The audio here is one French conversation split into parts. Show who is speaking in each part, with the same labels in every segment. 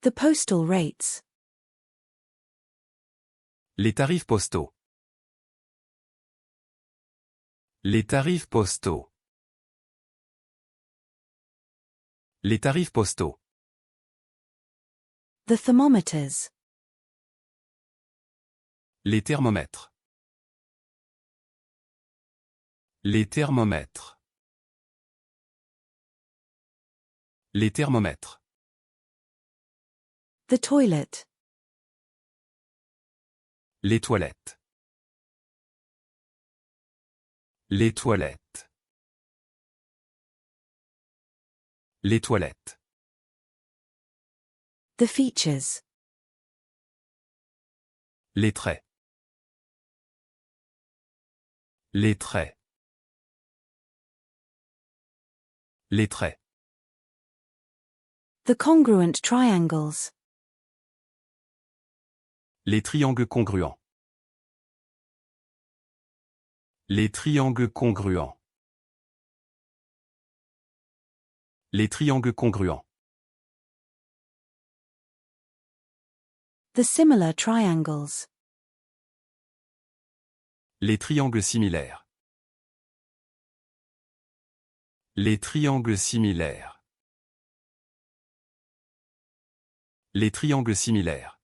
Speaker 1: The postal rates.
Speaker 2: Les tarifs postaux. Les tarifs postaux. Les tarifs postaux.
Speaker 1: The thermometers.
Speaker 2: Les thermomètres. Les thermomètres. Les thermomètres.
Speaker 1: The toilet.
Speaker 2: Les toilettes. Les toilettes. Les toilettes.
Speaker 1: The features.
Speaker 2: Les traits. Les traits. Les traits.
Speaker 1: The congruent triangles.
Speaker 2: Les triangles congruents. Les triangles congruents. Les triangles congruents.
Speaker 1: The similar triangles.
Speaker 2: Les triangles similaires. Les triangles similaires. Les triangles similaires.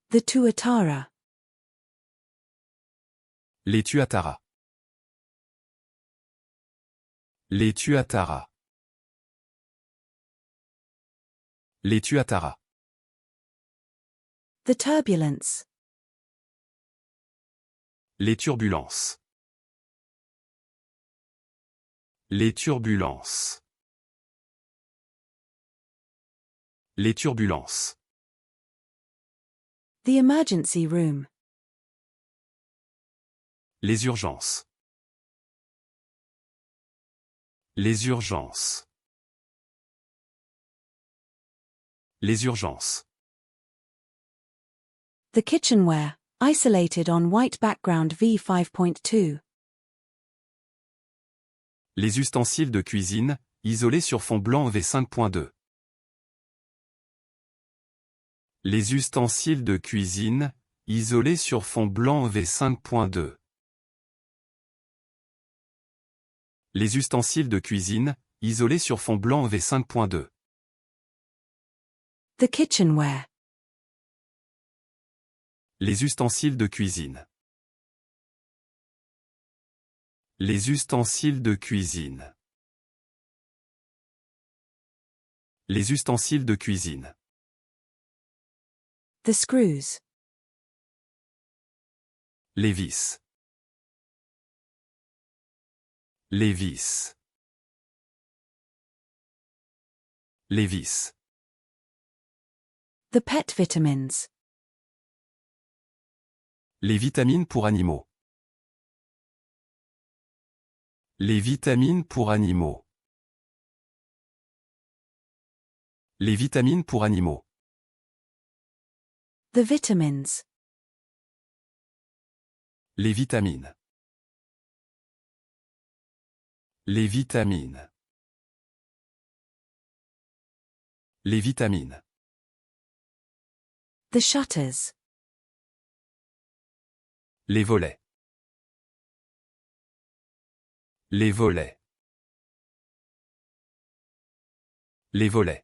Speaker 1: The tuatara.
Speaker 2: Les tuataras. Les tuataras. Les tuataras.
Speaker 1: The turbulence.
Speaker 2: Les turbulences. Les turbulences. Les turbulences.
Speaker 1: The emergency room.
Speaker 2: Les urgences. Les urgences. Les urgences.
Speaker 1: The kitchenware, isolated on white background V5.2.
Speaker 2: Les ustensiles de cuisine, isolés sur fond blanc V5.2. Les ustensiles de cuisine, isolés sur fond blanc V5.2. Les ustensiles de cuisine, isolés sur fond blanc V5.2.
Speaker 1: The kitchenware.
Speaker 2: Les ustensiles de cuisine. Les ustensiles de cuisine. Les ustensiles de cuisine.
Speaker 1: The screws.
Speaker 2: Les vis. Les vis. Les vis.
Speaker 1: The pet vitamins.
Speaker 2: Les vitamines pour animaux. Les vitamines pour animaux. Les vitamines pour animaux.
Speaker 1: The vitamins.
Speaker 2: Les vitamines. Les vitamines. Les vitamines.
Speaker 1: The shutters.
Speaker 2: Les volets. Les volets. Les volets.